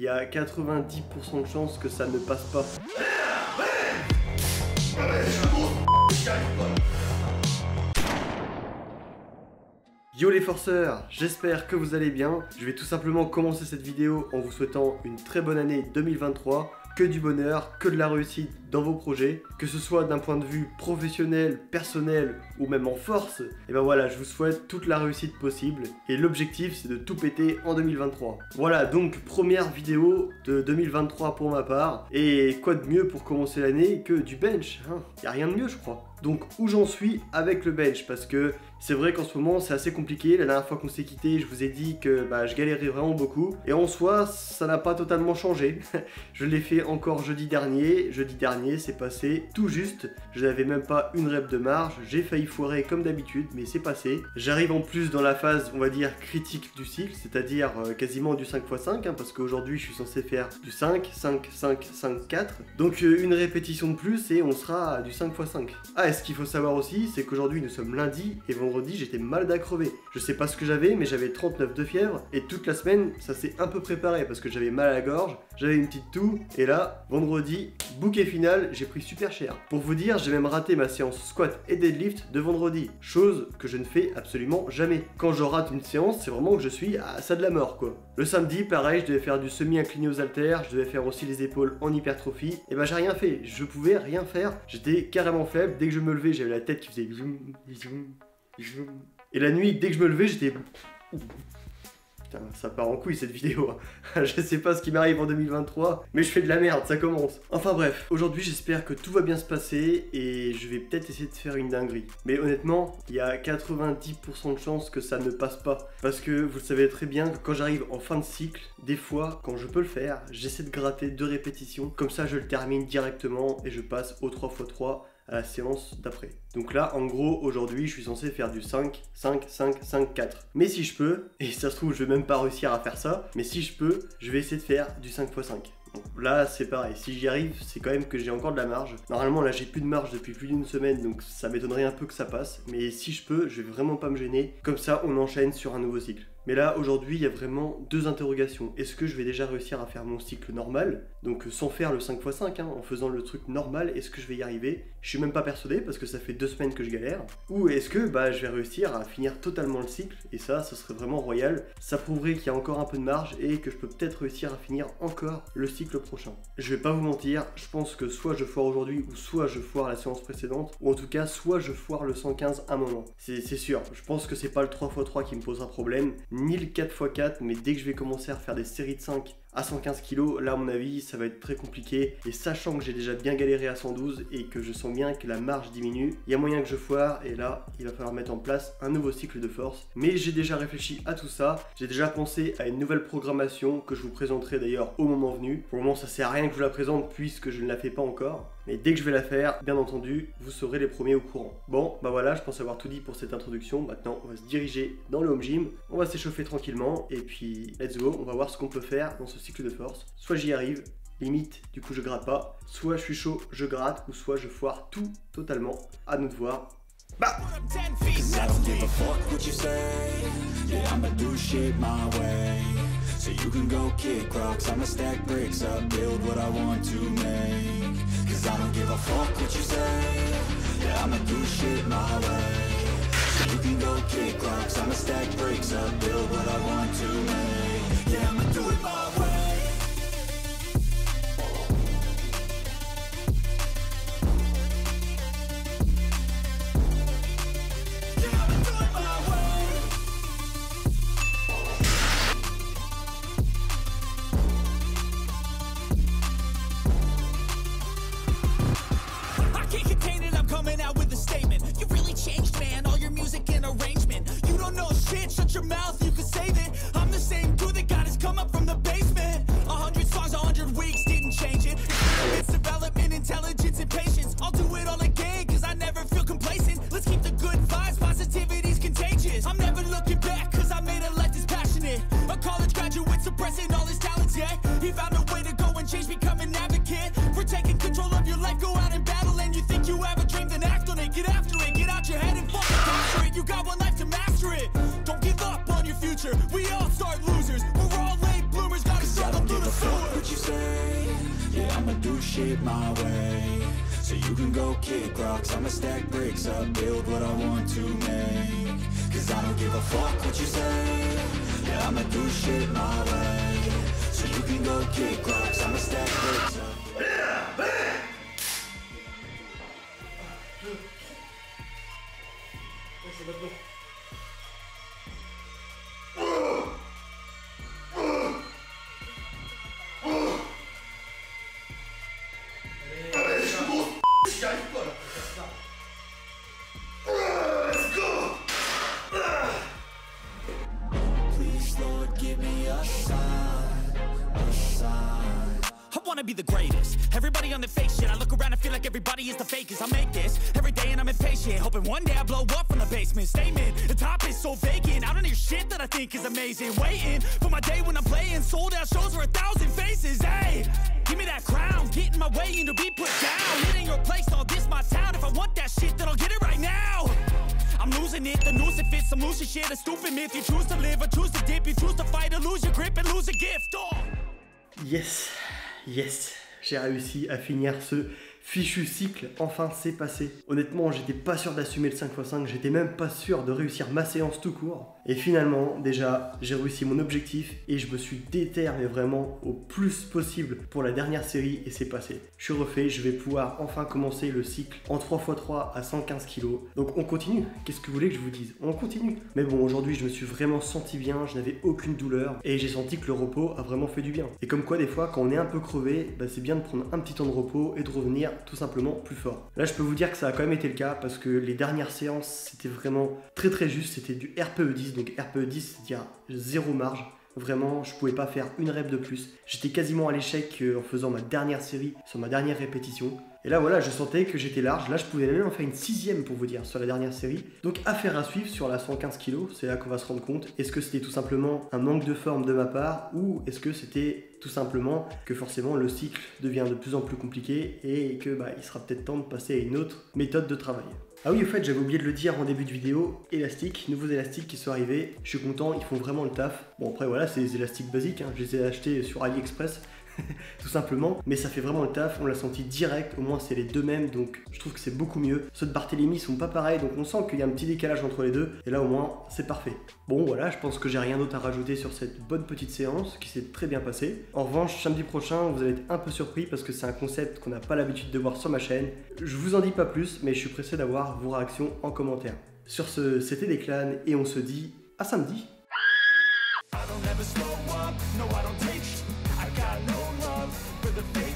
il y a 90% de chances que ça ne passe pas. Yo les forceurs, j'espère que vous allez bien. Je vais tout simplement commencer cette vidéo en vous souhaitant une très bonne année 2023. Que du bonheur, que de la réussite dans vos projets, que ce soit d'un point de vue professionnel, personnel ou même en force. Et ben voilà, je vous souhaite toute la réussite possible et l'objectif c'est de tout péter en 2023. Voilà, donc première vidéo de 2023 pour ma part. Et quoi de mieux pour commencer l'année que du bench, hein. Y a rien de mieux je crois. Donc où j'en suis avec le bench, parce que c'est vrai qu'en ce moment c'est assez compliqué. La dernière fois qu'on s'est quitté, je vous ai dit que je galérais vraiment beaucoup. Et en soi, ça n'a pas totalement changé. Je l'ai fait encore jeudi dernier. Jeudi dernier, c'est passé tout juste. Je n'avais même pas une rep de marge. J'ai failli foirer comme d'habitude, mais c'est passé. J'arrive en plus dans la phase, on va dire, critique du cycle, c'est-à-dire quasiment du 5x5, hein, parce qu'aujourd'hui je suis censé faire du 5, 5, 5, 5, 4. Donc une répétition de plus et on sera à du 5x5. Ah, et ce qu'il faut savoir aussi, c'est qu'aujourd'hui nous sommes lundi et vendredi j'étais malade à crever. Je sais pas ce que j'avais, mais j'avais 39 de fièvre et toute la semaine ça s'est un peu préparé parce que j'avais mal à la gorge, j'avais une petite toux et là, vendredi, bouquet final, j'ai pris super cher. Pour vous dire, j'ai même raté ma séance squat et deadlift de vendredi, chose que je ne fais absolument jamais. Quand je rate une séance, c'est vraiment que je suis à ça de la mort quoi. Le samedi, pareil, je devais faire du semi-incliné aux haltères, je devais faire aussi les épaules en hypertrophie, et j'ai rien fait, je pouvais rien faire, j'étais carrément faible, dès que je me levais, j'avais la tête qui faisait et la nuit, dès que je me levais, j'étais... Putain, ça part en couille cette vidéo. Je sais pas ce qui m'arrive en 2023, mais je fais de la merde, ça commence. Enfin bref, aujourd'hui j'espère que tout va bien se passer et je vais peut-être essayer de faire une dinguerie. Mais honnêtement, il y a 90% de chances que ça ne passe pas. Parce que vous le savez très bien que quand j'arrive en fin de cycle, des fois, quand je peux le faire, j'essaie de gratter 2 répétitions. Comme ça, je le termine directement et je passe au 3x3 à la séance d'après. Donc là, en gros, aujourd'hui, je suis censé faire du 5, 5, 5, 5, 4. Mais si je peux, et ça se trouve, je vais même pas réussir à faire ça, mais si je peux, je vais essayer de faire du 5x5. Donc là, c'est pareil. Si j'y arrive, c'est quand même que j'ai encore de la marge. Normalement, là, j'ai plus de marge depuis plus d'une semaine, donc ça m'étonnerait un peu que ça passe. Mais si je peux, je vais vraiment pas me gêner. Comme ça, on enchaîne sur un nouveau cycle. Mais là, aujourd'hui, il y a vraiment 2 interrogations. Est-ce que je vais déjà réussir à faire mon cycle normal? Donc sans faire le 5x5, hein, en faisant le truc normal, est-ce que je vais y arriver? Je suis même pas persuadé parce que ça fait 2 semaines que je galère. Ou est-ce que je vais réussir à finir totalement le cycle? Et ça, ce serait vraiment royal. Ça prouverait qu'il y a encore un peu de marge et que je peux peut-être réussir à finir encore le cycle prochain. Je vais pas vous mentir, je pense que soit je foire aujourd'hui ou soit je foire la séance précédente. Ou en tout cas, soit je foire le 115 à un moment. C'est sûr, je pense que c'est pas le 3x3 qui me posera problème, ni le 4x4, mais dès que je vais commencer à faire des séries de 5 à 115 kg, là à mon avis ça va être très compliqué, et sachant que j'ai déjà bien galéré à 112 et que je sens bien que la marge diminue, il y a moyen que je foire et là il va falloir mettre en place un nouveau cycle de force. Mais j'ai déjà réfléchi à tout ça, j'ai déjà pensé à une nouvelle programmation que je vous présenterai d'ailleurs au moment venu. Pour le moment ça sert à rien que je vous la présente puisque je ne la fais pas encore, mais dès que je vais la faire, bien entendu, vous serez les premiers au courant. Bon, voilà, je pense avoir tout dit pour cette introduction. Maintenant, on va se diriger dans le home gym, on va s'échauffer tranquillement, et puis let's go, on va voir ce qu'on peut faire dans ce cycle de force. Soit j'y arrive, limite, du coup je gratte pas, soit je suis chaud, je gratte, ou soit je foire tout totalement. À nous de voir. Bah! So you can go kick rocks, I'ma stack bricks up, build what I want to make. Cause I don't give a fuck what you say, yeah, I'ma do shit my way. So you can go kick rocks, I'ma stack bricks up, build what I want to make. Yeah, I'ma do it my way. Shut your mouth, you can save it. I'm the same dude that got his come up from the basement. 100 songs, 100 weeks, didn't change it. It's development, intelligence, and patience. I'll do it all again, cause I never feel complacent. Let's keep the good vibes, positivity's contagious. I'm never looking back, cause I made a life that's passionate. A college graduate suppressing all his talents, yeah. He found a way to go and change, become an advocate. For taking control of your life, go out and battle. And you think you have a dream, then act on it. Get after it, get out your head and fucking capture it. You got one life to master it. Don't give up on your future, we all start losers. We're all late bloomers, gotta struggle through the sewer. do shit my way. So you can go kick rocks, I'ma stack bricks up, build what I want to make. Cause I don't give a fuck what you say. Yeah, I'ma do shit my way. So you can go kick rocks, I'ma stack bricks up. C'est maintenant. J'y arrive pas là. Let's go. Please, Lord, give me a sign, a sign. I wanna be the greatest. Everybody on the fake shit. I look around and feel like everybody is the fakest. I make this every day and I'm impatient, hoping one day I blow up from the basement. Statement, the top is so vacant. I don't hear shit that I think is amazing. Waiting for my day when I'm playing sold out shows for 1,000 faces. Hey, give me that crown, get in my way and to be put down. It ain't your place, all this my town. If I want that shit, then I'll get it right now. I'm losing it, the noose it fits. I'm losing shit, a stupid myth. You choose to live or choose to dip. You choose to fight or lose your grip and lose a gift. Oh. Yes, yes, j'ai réussi à finir ce fichu cycle, enfin c'est passé. Honnêtement, j'étais pas sûr d'assumer le 5x5, j'étais même pas sûr de réussir ma séance tout court. Et finalement, déjà, j'ai réussi mon objectif et je me suis déterminé mais vraiment au plus possible pour la dernière série et c'est passé. Je suis refait, je vais pouvoir enfin commencer le cycle en 3x3 à 115 kg. Donc on continue, qu'est-ce que vous voulez que je vous dise? On continue. Mais bon, aujourd'hui je me suis vraiment senti bien, je n'avais aucune douleur et j'ai senti que le repos a vraiment fait du bien. Et comme quoi des fois, quand on est un peu crevé, bah, c'est bien de prendre un petit temps de repos et de revenir tout simplement plus fort. Là je peux vous dire que ça a quand même été le cas parce que les dernières séances c'était vraiment très juste, c'était du RPE10, donc RPE10 c'est-à-dire zéro marge. Vraiment, je pouvais pas faire une rep de plus. J'étais quasiment à l'échec en faisant ma dernière série sur ma dernière répétition. Et là voilà, je sentais que j'étais large. Là je pouvais même en faire une 6e pour vous dire sur la dernière série. Donc affaire à suivre sur la 115 kg, c'est là qu'on va se rendre compte. Est-ce que c'était tout simplement un manque de forme de ma part ou est-ce que c'était tout simplement que forcément le cycle devient de plus en plus compliqué et que bah, il sera peut-être temps de passer à une autre méthode de travail. Ah oui, au fait, j'avais oublié de le dire en début de vidéo, élastiques, nouveaux élastiques qui sont arrivés, je suis content, ils font vraiment le taf. Bon après voilà, c'est des élastiques basiques, hein. Je les ai achetés sur AliExpress, tout simplement, mais ça fait vraiment le taf, on l'a senti direct, au moins c'est les deux mêmes, donc je trouve que c'est beaucoup mieux. Ceux de Barthélemy sont pas pareils, donc on sent qu'il y a un petit décalage entre les deux, et là au moins c'est parfait. Bon voilà, je pense que j'ai rien d'autre à rajouter sur cette bonne petite séance qui s'est très bien passée. En revanche, samedi prochain, vous allez être un peu surpris parce que c'est un concept qu'on n'a pas l'habitude de voir sur ma chaîne. Je vous en dis pas plus, mais je suis pressé d'avoir vos réactions en commentaire. Sur ce, c'était Declan et on se dit à samedi. I don't ever slow up, no I don't take I got no love for the fake.